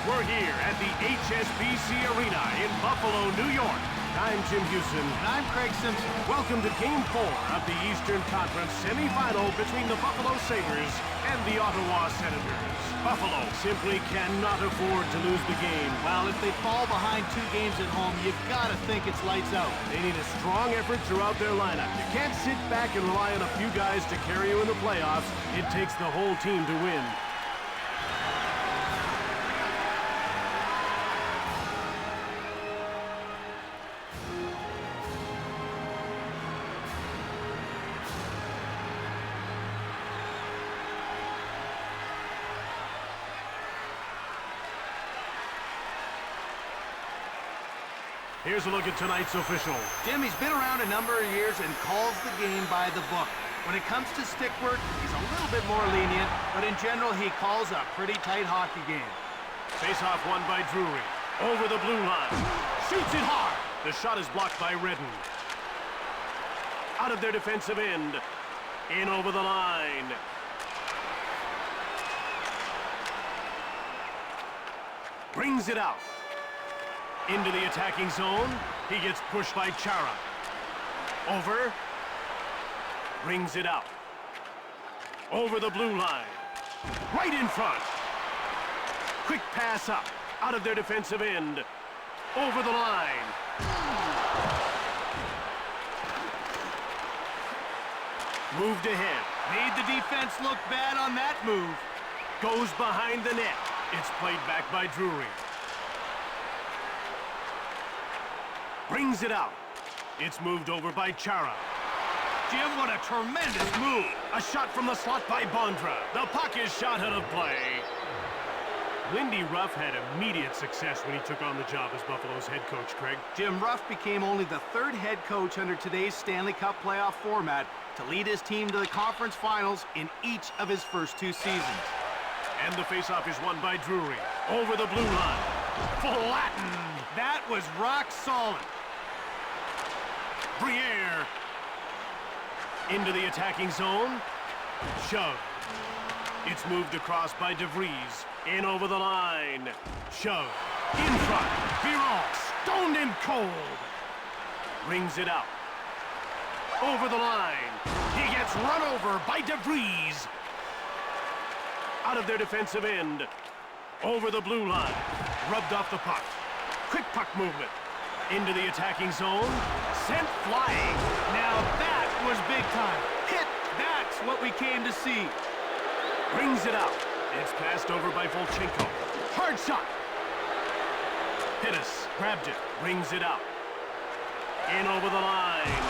We're here at the HSBC Arena in Buffalo, New York. I'm Jim Houston. And I'm Craig Simpson. Welcome to Game 4 of the Eastern Conference semifinal between the Buffalo Sabres and the Ottawa Senators. Buffalo simply cannot afford to lose the game. Well, if they fall behind 2 games at home, you've got to think it's lights out. They need a strong effort throughout their lineup. You can't sit back and rely on a few guys to carry you in the playoffs. It takes the whole team to win. Here's a look at tonight's official. Jim, he's been around a number of years and calls the game by the book. When it comes to stick work, he's a little bit more lenient, but in general, he calls a pretty tight hockey game. Face-off won by Drury. Over the blue line. Shoots it hard. The shot is blocked by Redden. Out of their defensive end. In over the line. Brings it out. Into the attacking zone. He gets pushed by Chara. Over. Brings it out. Over the blue line. Right in front. Quick pass up. Out of their defensive end. Over the line. Moved ahead. Made the defense look bad on that move. Goes behind the net. It's played back by Drury. Brings it out. It's moved over by Chara. Jim, what a tremendous move. A shot from the slot by Bondra. The puck is shot out of play. Lindy Ruff had immediate success when he took on the job as Buffalo's head coach, Craig. Jim Ruff became only the 3rd head coach under today's Stanley Cup playoff format to lead his team to the conference finals in each of his first 2 seasons. And the faceoff is won by Drury. Over the blue line. Flattened. That was rock solid. Briere. Into the attacking zone. Shove. It's moved across by DeVries. In over the line. Shove. In front. Biron. Stoned and cold. Brings it out. Over the line. He gets run over by DeVries. Out of their defensive end. Over the blue line. Rubbed off the puck. Quick puck movement. Into the attacking zone. Sent flying. Now that was big time. Hit. That's what we came to see. Brings it out. It's passed over by Volchenko. Hard shot. Pittis grabbed it. Brings it out. In over the line.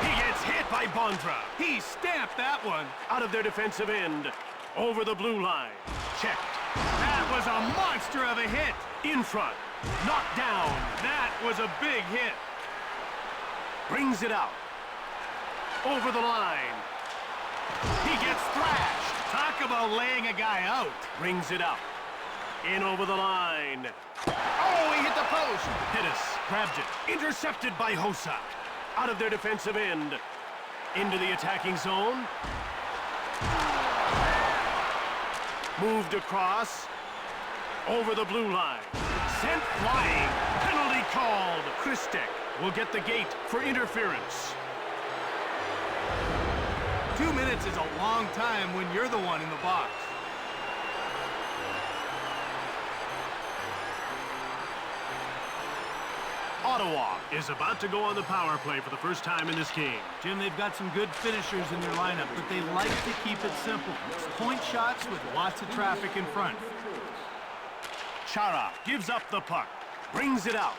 He gets hit by Bondra. He stamped that one. Out of their defensive end. Over the blue line. Checked. That was a monster of a hit. In front. Knocked down. That was a big hit. Brings it out. Over the line. He gets thrashed. Talk about laying a guy out. Brings it out. In over the line. Oh, he hit the post. Pittis grabbed it. Intercepted by Hossa. Out of their defensive end. Into the attacking zone. Moved across. Over the blue line. Sent flying. Penalty called. Christek will get the gate for interference. 2 minutes is a long time when you're the one in the box. Ottawa is about to go on the power play for the first time in this game. Jim, they've got some good finishers in their lineup, but they like to keep it simple. It's point shots with lots of traffic in front. Chara gives up the puck. Brings it out.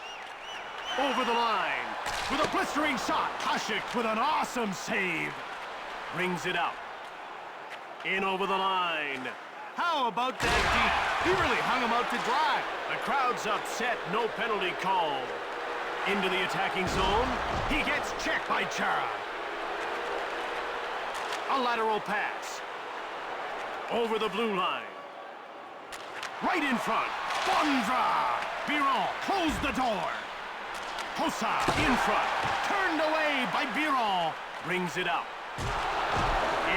Over the line. With a blistering shot. Hasek with an awesome save. Brings it out. In over the line. How about that deep? He really hung him out to dry. The crowd's upset. No penalty called. Into the attacking zone. He gets checked by Chara. A lateral pass. Over the blue line. Right in front. Bondra. Biron closed the door. Hossa in front. Turned away by Biron. Brings it out.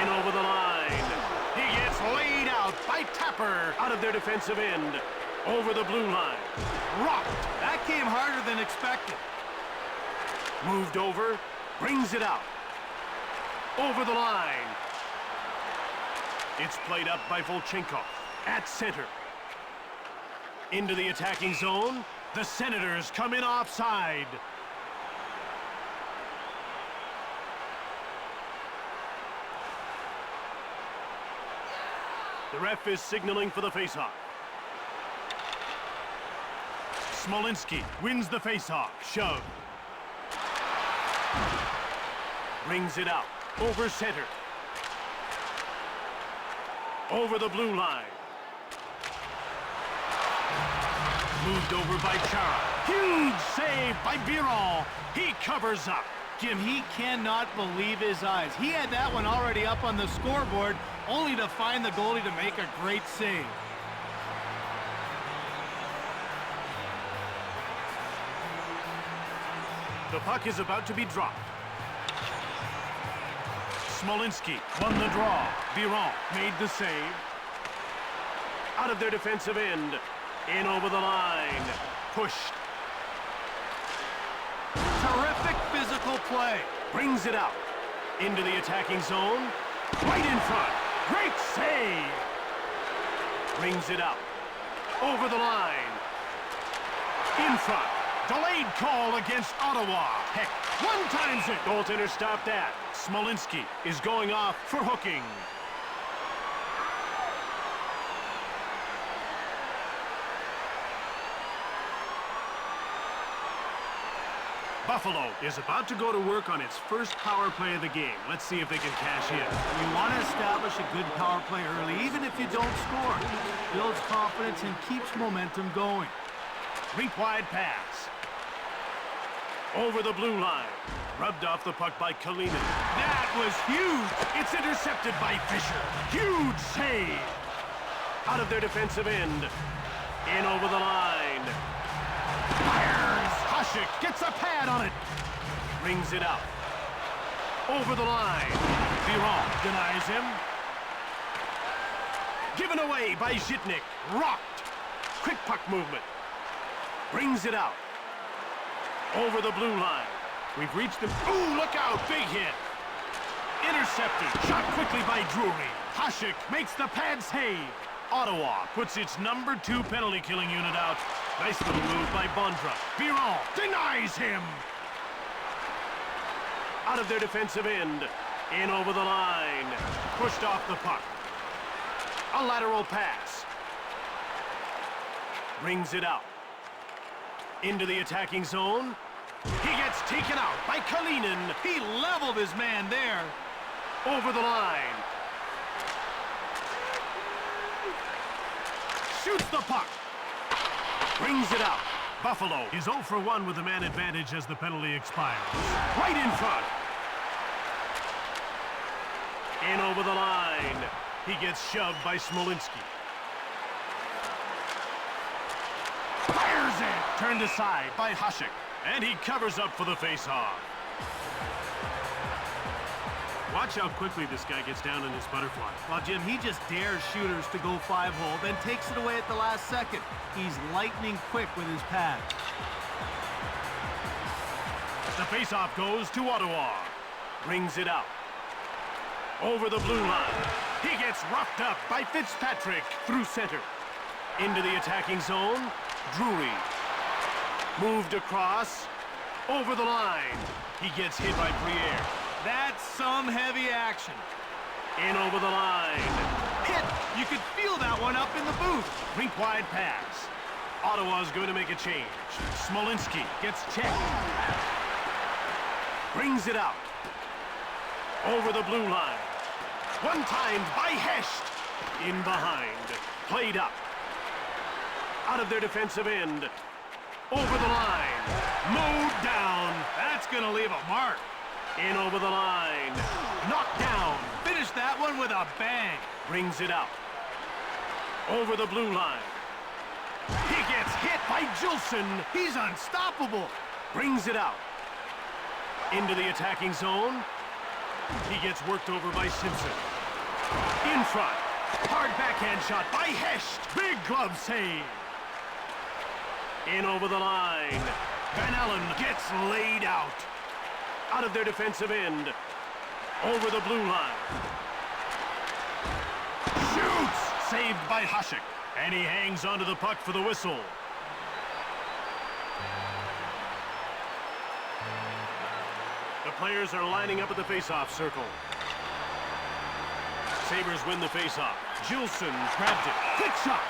In over the line. He gets laid out by Tapper. Out of their defensive end. Over the blue line. Rocked. That came harder than expected. Moved over. Brings it out. Over the line. It's played up by Volchenkov. At center. Into the attacking zone. The Senators come in offside. The ref is signaling for the faceoff. Smolinski wins the faceoff. Shove. Brings it out. Over center. Over the blue line. Moved over by Chara. Huge save by Biron. He covers up. Jim, he cannot believe his eyes. He had that one already up on the scoreboard, only to find the goalie to make a great save. The puck is about to be dropped. Smolinski won the draw. Biron made the save. Out of their defensive end. In over the line. Pushed. Terrific physical play. Brings it out. Into the attacking zone. Right in front. Great save. Brings it out. Over the line. In front. Delayed call against Ottawa. Heck, one times it. Goaltender stopped that. Smolinski is going off for hooking. Buffalo is about to go to work on its first power play of the game. Let's see if they can cash in. You want to establish a good power play early, even if you don't score. Builds confidence and keeps momentum going. Rink-wide pass. Over the blue line. Rubbed off the puck by Kalinin. That was huge. It's intercepted by Fisher. Huge save. Out of their defensive end. In over the line. Fires. Hasek gets a pad on it. Brings it out. Over the line. Biron denies him. Given away by Zhitnik. Rocked. Quick puck movement. Brings it out. Over the blue line. We've reached the... Ooh, look out! Big hit. Intercepted. Shot quickly by Drury. Hasek makes the pad save. Ottawa puts its #2 penalty-killing unit out. Nice little move by Bondra. Biron denies him. Out of their defensive end. In over the line. Pushed off the puck. A lateral pass. Brings it out. Into the attacking zone. He gets taken out by Kalinin. He leveled his man there. Over the line. Shoots the puck. Brings it out. Buffalo is 0 for 1 with the man advantage as the penalty expires. Right in front. In over the line. He gets shoved by Smolinski. Fires it. Turned aside by Hasek. And he covers up for the faceoff. Watch how quickly this guy gets down in his butterfly. Well, Jim, he just dares shooters to go 5-hole, then takes it away at the last second. He's lightning quick with his pad. The faceoff goes to Ottawa. Brings it out. Over the blue line. He gets roughed up by Fitzpatrick through center. Into the attacking zone. Drury. Moved across. Over the line. He gets hit by Briere. That's some heavy action. In over the line. Hit! You could feel that one up in the booth. Rink-wide pass. Ottawa's going to make a change. Smolinski gets checked. Brings it out. Over the blue line. One time by Hesht. In behind. Played up. Out of their defensive end. Over the line. Mowed down. That's going to leave a mark. In over the line. Knocked down. Finish that one with a bang. Brings it out. Over the blue line. He gets hit by Gilson. He's unstoppable. Brings it out. Into the attacking zone. He gets worked over by Simpson. In front. Hard backhand shot by Hesht. Big glove save. In over the line. Van Allen gets laid out. Out of their defensive end. Over the blue line. Shoots! Saved by Hasek. And he hangs onto the puck for the whistle. The players are lining up at the face-off circle. Sabres win the face-off. Gilson grabbed it. Quick shot!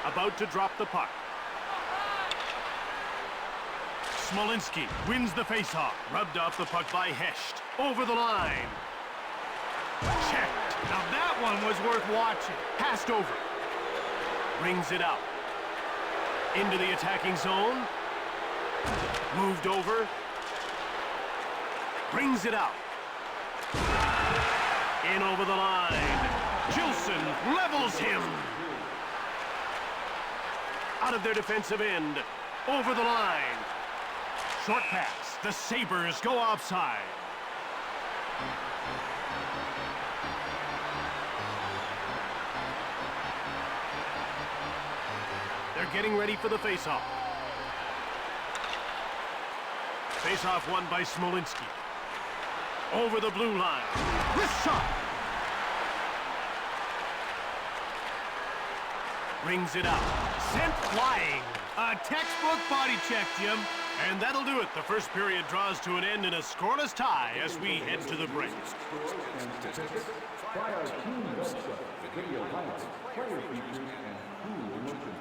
About to drop the puck. Smolinski wins the faceoff. Rubbed off the puck by Hesht. Over the line. Checked. Now that one was worth watching. Passed over. Brings it out. Into the attacking zone. Moved over. Brings it out. In over the line. Gilson levels him. Out of their defensive end. Over the line. Short pass. The Sabres go offside. They're getting ready for the face-off. Face-off won by Smolinski. Over the blue line. Wrist shot. Brings it out. Sent flying. A textbook body check, Jim. And that'll do it. The first period draws to an end in a scoreless tie as we head to the break. By our team website, video highlights, player features, and cool emotions.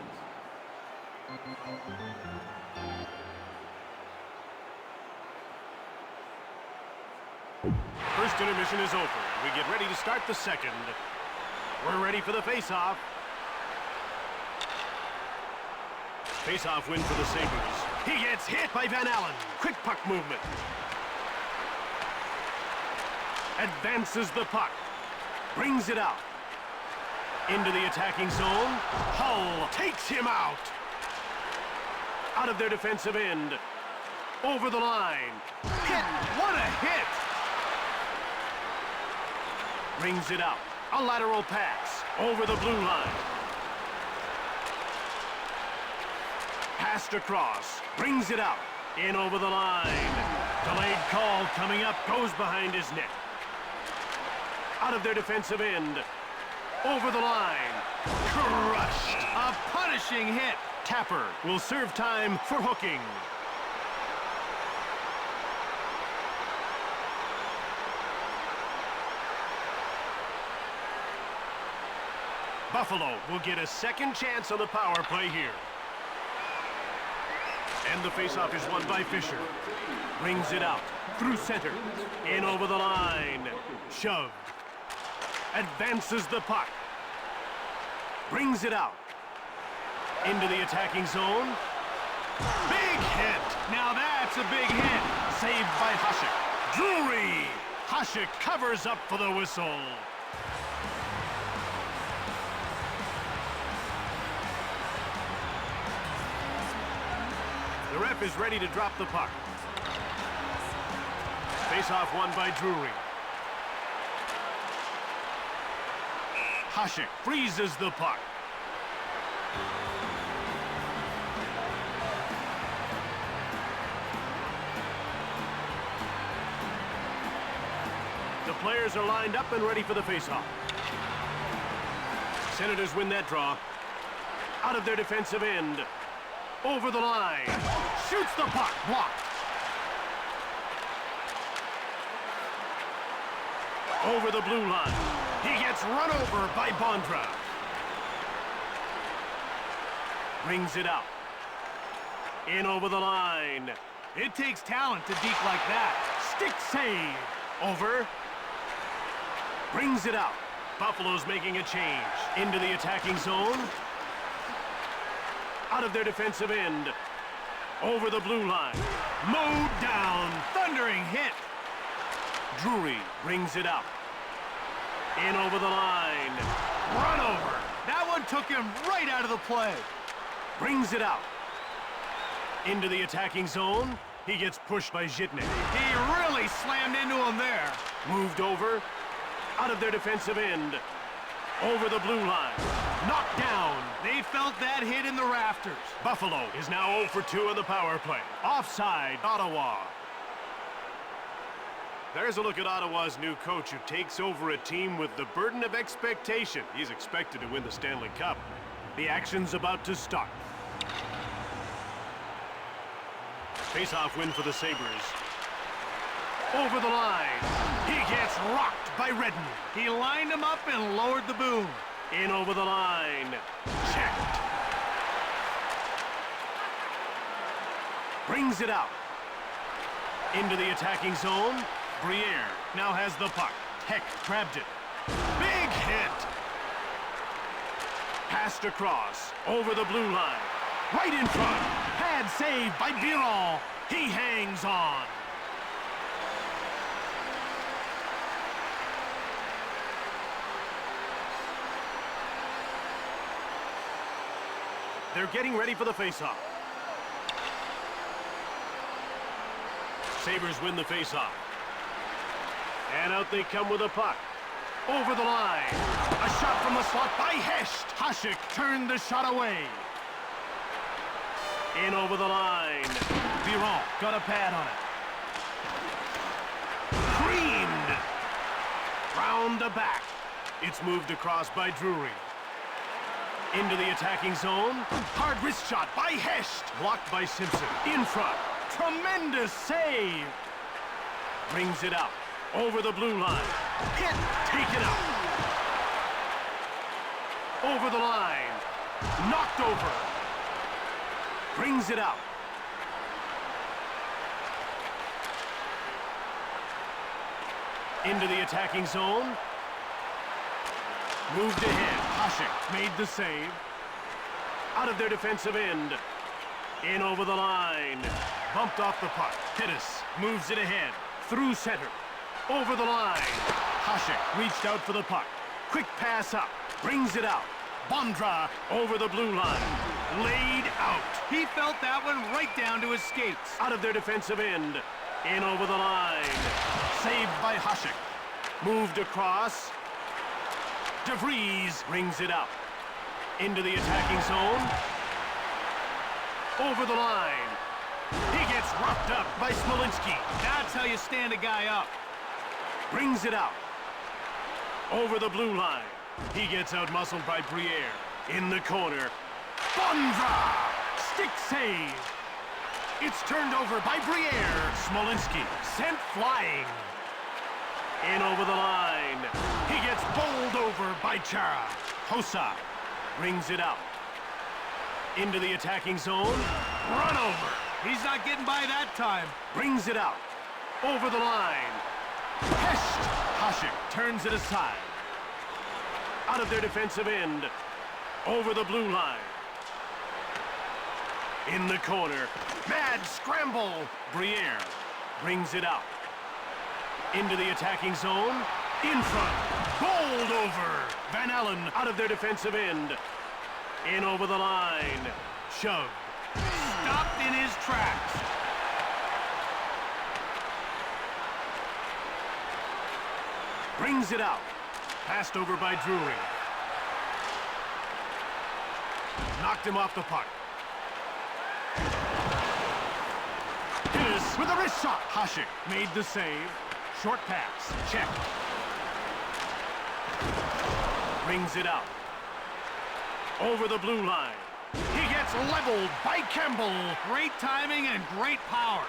First intermission is over. We get ready to start the second. We're ready for the face-off. Face-off win for the Sabres. He gets hit by Van Allen. Quick puck movement. Advances the puck. Brings it out. Into the attacking zone. Hull takes him out. Out of their defensive end. Over the line. Hit! What a hit! Brings it out. A lateral pass. Over the blue line. Passed across. Brings it out. In over the line. Delayed call coming up. Goes behind his net. Out of their defensive end. Over the line. Crushed. A punishing hit. Tapper will serve time for hooking. Buffalo will get a second chance on the power play here. And the faceoff is won by Fisher. Brings it out. Through center. In over the line. Shoved. Advances the puck. Brings it out. Into the attacking zone. Big hit. Now that's a big hit. Saved by Hasek. Drury. Hasek covers up for the whistle. The ref is ready to drop the puck. Face-off won by Drury. Hasek freezes the puck. The players are lined up and ready for the face-off. Senators win that draw. Out of their defensive end. Over the line. Shoots the puck. Blocked. Over the blue line. He gets run over by Bondra. Brings it out. In over the line. It takes talent to deke like that. Stick save. Over. Brings it out. Buffalo's making a change. Into the attacking zone. Out of their defensive end. Over the blue line. Mowed down. Thundering hit. Drury brings it out. In over the line. Run over. That one took him right out of the play. Brings it out. Into the attacking zone. He gets pushed by Zhitnik. He really slammed into him there. Moved over. Out of their defensive end. Over the blue line. Knocked down. They felt that hit in the rafters. Buffalo is now 0 for 2 on the power play. Offside, Ottawa. There's a look at Ottawa's new coach who takes over a team with the burden of expectation. He's expected to win the Stanley Cup. The action's about to start. Face-off win for the Sabres. Over the line. He gets rocked by Redden. He lined him up and lowered the boom. In over the line. Checked. Brings it out. Into the attacking zone. Briere now has the puck. Heck grabbed it. Big hit. Passed across. Over the blue line. Right in front. Pad save by Biron. He hangs on. They're getting ready for the face-off. Sabres win the face-off. And out they come with a puck. Over the line. A shot from the slot by Hesht. Hasek turned the shot away. In over the line. Biron got a pad on it. Creamed. Round the back. It's moved across by Drury. Into the attacking zone. Hard wrist shot by Hesht. Blocked by Simpson. In front. Tremendous save. Brings it out. Over the blue line. Hit. Taken out. Over the line. Knocked over. Brings it out. Into the attacking zone. Moved ahead. Hasek made the save. Out of their defensive end. In over the line. Bumped off the puck. Pittis moves it ahead. Through center. Over the line. Hasek reached out for the puck. Quick pass up. Brings it out. Bondra over the blue line. Laid out. He felt that one right down to his skates. Out of their defensive end. In over the line. Saved by Hasek. Moved across. DeVries brings it out. Into the attacking zone. Over the line. He gets roughed up by Smolinski. That's how you stand a guy up. Brings it out. Over the blue line. He gets out-muscled by Briere. In the corner. Bondra! Stick save. It's turned over by Briere. Smolinski sent flying. In over the line. He gets bowled over by Chara. Hossa brings it out. Into the attacking zone. Run over. He's not getting by that time. Brings it out. Over the line. Hesht. Hasek turns it aside. Out of their defensive end. Over the blue line. In the corner. Mad scramble. Briere brings it out. Into the attacking zone. In front. Bowled over. Van Allen out of their defensive end. In over the line. Shoved. Stopped in his tracks. Brings it out. Passed over by Drury. Knocked him off the puck. Pittis with a wrist shot. Hasek made the save. Short pass. Check. Brings it out. Over the blue line. He gets leveled by Campbell. Great timing and great power.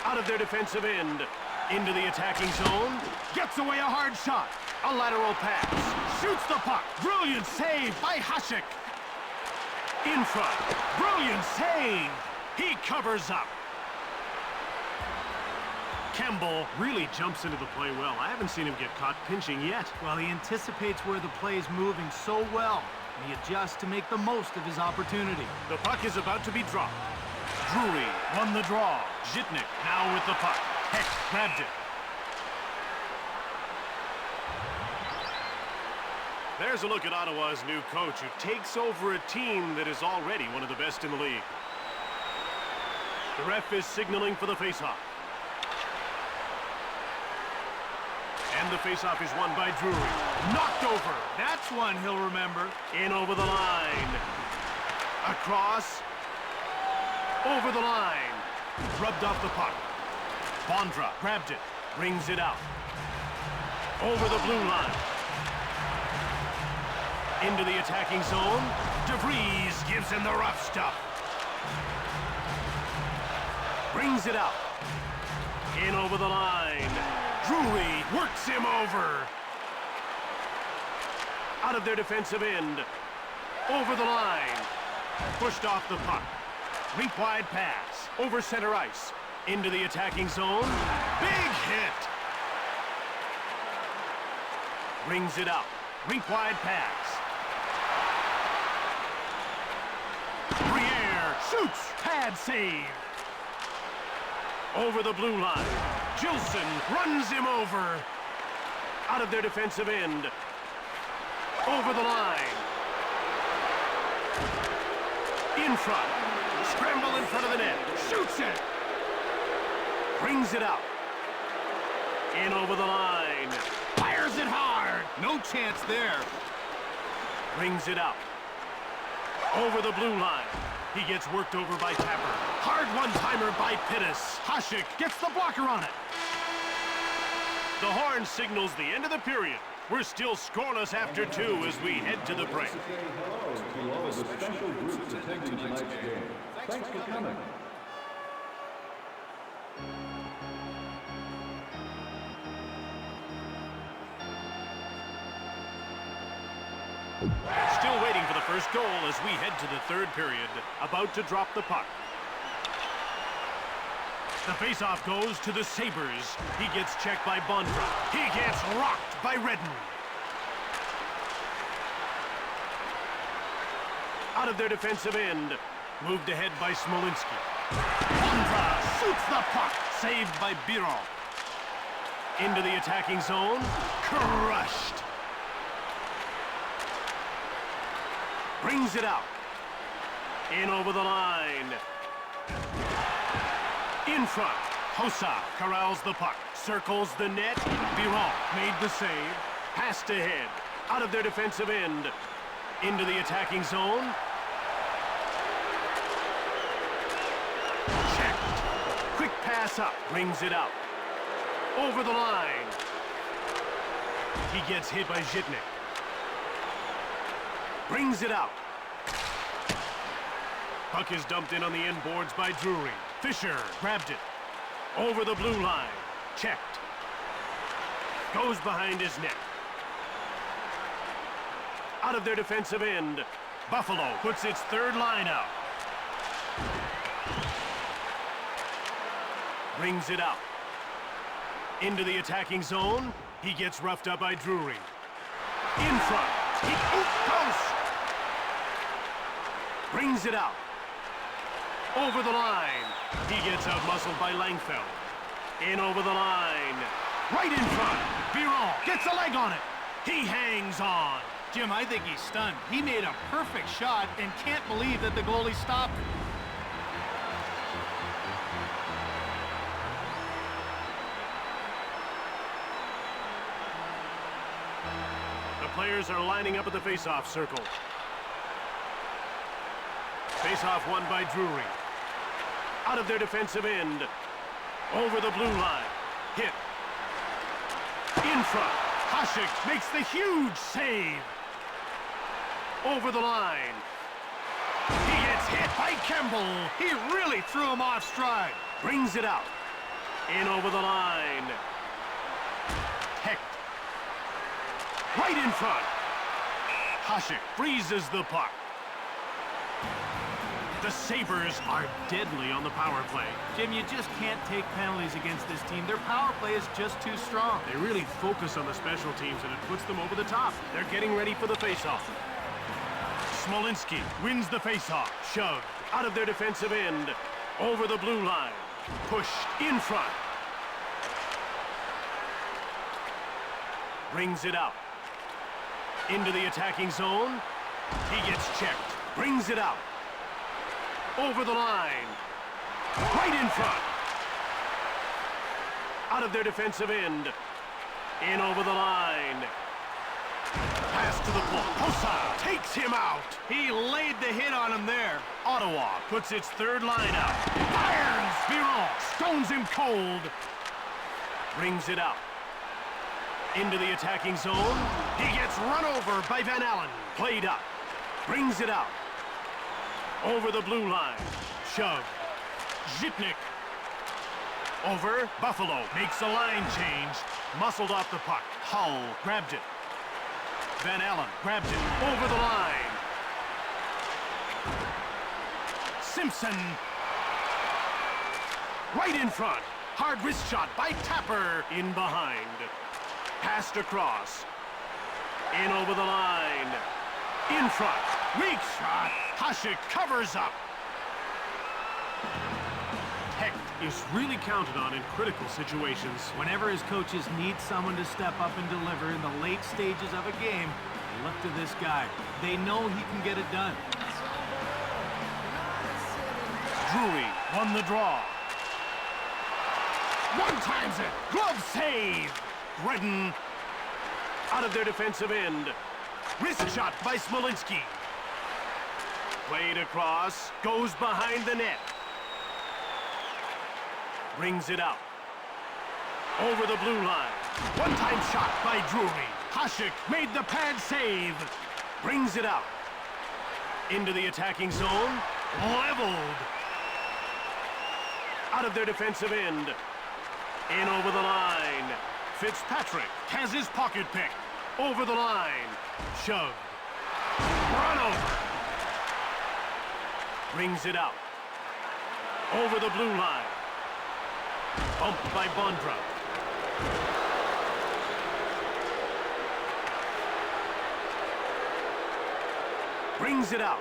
Out of their defensive end. Into the attacking zone. Gets away a hard shot. A lateral pass. Shoots the puck. Brilliant save by Hasek. In front. Brilliant save. He covers up. Campbell really jumps into the play well. I haven't seen him get caught pinching yet. Well, he anticipates where the play is moving so well. And he adjusts to make the most of his opportunity. The puck is about to be dropped. Drury won the draw. Zhitnik now with the puck. Heck grabbed it. There's a look at Ottawa's new coach who takes over a team that is already one of the best in the league. The ref is signaling for the faceoff. And the faceoff is won by Drury. Knocked over. That's one he'll remember. In over the line. Across. Over the line. Rubbed off the puck. Bondra grabbed it. Brings it out. Over the blue line. Into the attacking zone. DeVries gives him the rough stuff. Brings it out. In over the line. Drury works him over. Out of their defensive end. Over the line. Pushed off the puck. Rink wide pass. Over center ice. Into the attacking zone. Big hit. Brings it out. Rink wide pass. Briere shoots. Pad save. Over the blue line. Gilson runs him over. Out of their defensive end. Over the line. In front. Scramble in front of the net. Shoots it. Brings it out. In over the line. Fires it hard. No chance there. Brings it out. Over the blue line. He gets worked over by Tapper. Hard one-timer by Pittis. Hasek gets the blocker on it. The horn signals the end of the period. We're still scoreless after 2 as we head to the break. Say hello to all of the special groups attending tonight's game. Thanks for coming. Still waiting for the first goal as we head to the third period. About to drop the puck. The faceoff goes to the Sabres. He gets checked by Bondra. He gets rocked by Redden. Out of their defensive end. Moved ahead by Smolinski. Bondra shoots the puck. Saved by Biron. Into the attacking zone. Crushed. Brings it out. In over the line. In front. Hossa corrals the puck. Circles the net. Biron made the save. Passed ahead. Out of their defensive end. Into the attacking zone. Checked. Quick pass up. Brings it out. Over the line. He gets hit by Zhitnik. Brings it out. Puck is dumped in on the inboards by Drury. Fisher grabbed it. Over the blue line. Checked. Goes behind his net. Out of their defensive end. Buffalo puts its third line out. Brings it out. Into the attacking zone. He gets roughed up by Drury. In front. He goes. Brings it out. Over the line. He gets out-muscled by Langfeld. In over the line. Right in front. Biron gets a leg on it. He hangs on. Jim, I think he's stunned. He made a perfect shot and can't believe that the goalie stopped it. The players are lining up at the face-off circle. Face-off won by Drury. Out of their defensive end. Over the blue line. Hit. In front. Hasek makes the huge save. Over the line. He gets hit by Kemble. He really threw him off stride. Brings it out. In over the line. Hecht. Right in front. Hasek freezes the puck. The Sabres are deadly on the power play. Jim, you just can't take penalties against this team. Their power play is just too strong. They really focus on the special teams, and it puts them over the top. They're getting ready for the faceoff. Smolinski wins the faceoff. Shoved out of their defensive end. Over the blue line. Pushed in front. Brings it out. Into the attacking zone. He gets checked. Brings it out. Over the line. Right in front. Out of their defensive end. In over the line. Pass to the block. Hossa takes him out. He laid the hit on him there. Ottawa puts its third line out. Fires! Biron stones him cold. Brings it out. Into the attacking zone. He gets run over by Van Allen. Played up. Brings it out. Over the blue line. Shove. Zhitnik. Over. Buffalo makes a line change. Muscled off the puck. Hull grabbed it. Van Allen grabbed it. Over the line. Simpson. Right in front. Hard wrist shot by Tapper. In behind. Passed across. In over the line. In front. Weak shot. Hasek covers up. Hecht is really counted on in critical situations. Whenever his coaches need someone to step up and deliver in the late stages of a game, they look to this guy. They know he can get it done. Drury won the draw. One-times it. Glove save. Redden out of their defensive end. Wrist shot by Smolinski. Played across. Goes behind the net. Brings it out. Over the blue line. One-time shot by Drury. Hasek made the pad save. Brings it out. Into the attacking zone. Leveled. Out of their defensive end. In over the line. Fitzpatrick has his pocket pick. Over the line. Shoved. Run over. Brings it out. Over the blue line. Bumped by Bondra. Brings it out.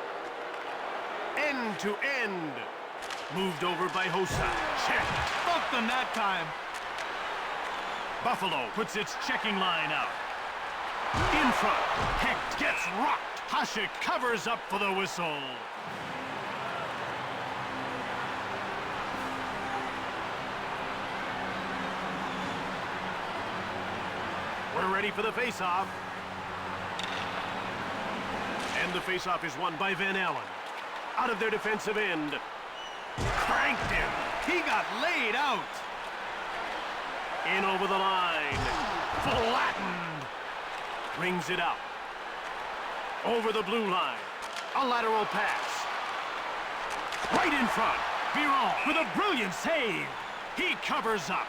End to end. Moved over by Hossa. Checked. Booked them that time. Buffalo puts its checking line out. In front. Hecht gets rocked. Hasek covers up for the whistle. We're ready for the face-off. And the face-off is won by Van Allen. Out of their defensive end. Cranked him. He got laid out. In over the line. Flattened. Brings it out. Over the blue line. A lateral pass. Right in front. Biron with a brilliant save. He covers up.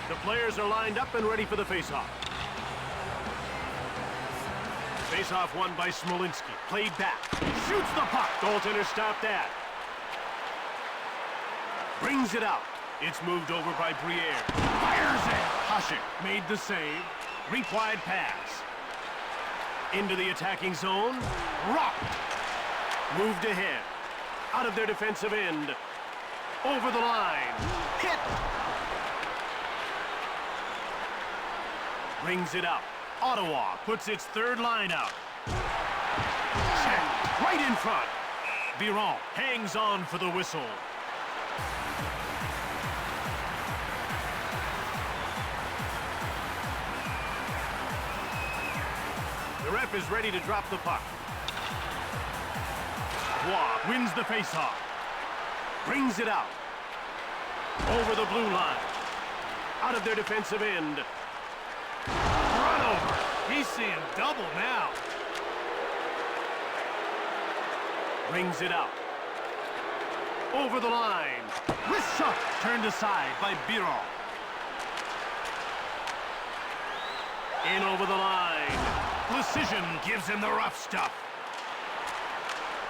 The players are lined up and ready for the face-off. Face-off won by Smolinski. Played back. Shoots the puck. Goaltender stopped that. Brings it out. It's moved over by Briere. Fires it. Hasek made the save. Rink-wide pass. Into the attacking zone. Rocked. Moved ahead. Out of their defensive end. Over the line. Hit. Brings it out. Ottawa puts its third line out. Checked. Right in front. Biron hangs on for the whistle. The ref is ready to drop the puck. Roy wins the faceoff. Brings it out. Over the blue line. Out of their defensive end. Run over. He's seeing double now. Brings it out. Over the line. Wrist shot. Turned aside by Biron. In over the line. Precision gives him the rough stuff.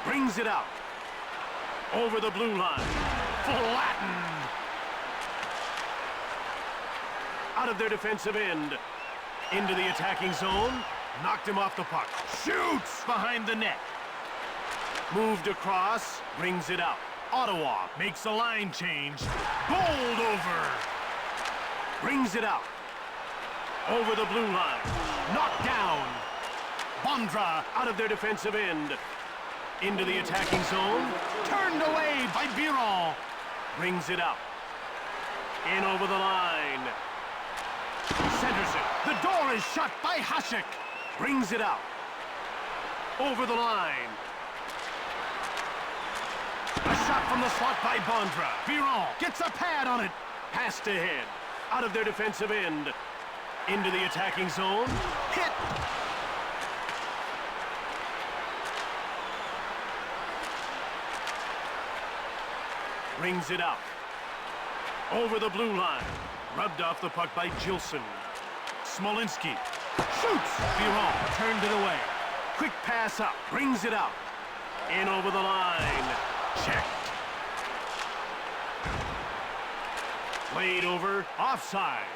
Brings it out. Over the blue line. Flattened. Out of their defensive end. Into the attacking zone. Knocked him off the puck. Shoots behind the net. Moved across. Brings it out. Ottawa makes a line change. Bowled over. Brings it out. Over the blue line. Knocked down. Bondra out of their defensive end. Into the attacking zone. Turned away by Biron. Brings it out. In over the line. Centers it. The door is shut by Hasek. Brings it out. Over the line. A shot from the slot by Bondra. Biron gets a pad on it. Passed ahead. Out of their defensive end. Into the attacking zone. Hit. Brings it out. Over the blue line. Rubbed off the puck by Gilson. Smolinski. Shoots. Biron turned it away. Quick pass up. Brings it out. In over the line. Checked. Played over. Offside.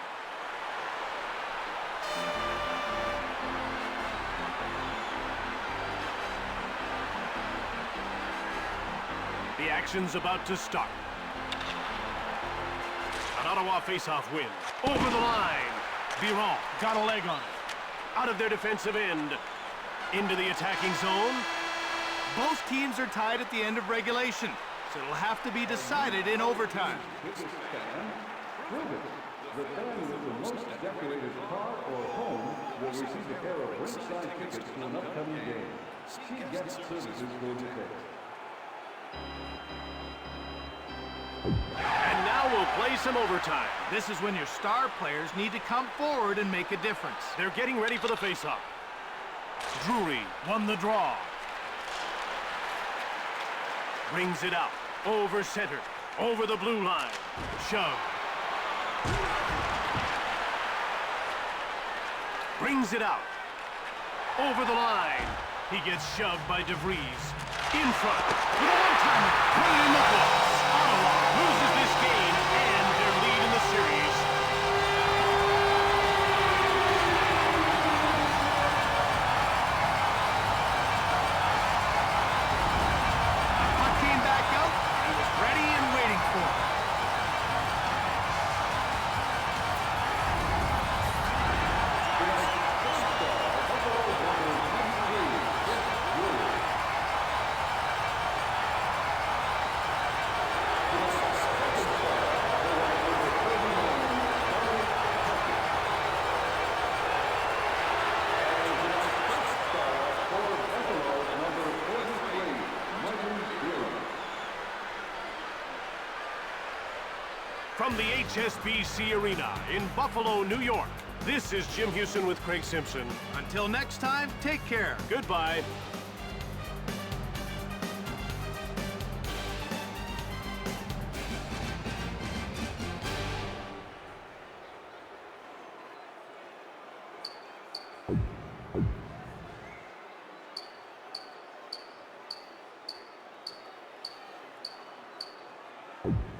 The action's about to start. An Ottawa faceoff win. Over the line. Biron got a leg on it. Out of their defensive end. Into the attacking zone. Both teams are tied at the end of regulation, so it'll have to be decided in overtime. Tickets fan, prove it. The fan with the most decorated car or home will receive a pair of ringside tickets to an upcoming game. See guest services for details. And now we'll play some overtime. This is when your star players need to come forward and make a difference. They're getting ready for the faceoff. Drury won the draw. Brings it out. Over center. Over the blue line. Shove. Brings it out. Over the line. He gets shoved by DeVries. In front. With a one-timer. Put it in the books. Ottawa loses this game and their lead in the series. Puck came back out, and he was ready and waiting for it. From the HSBC Arena in Buffalo, New York, this is Jim Houston with Craig Simpson. Until next time, take care. Goodbye. You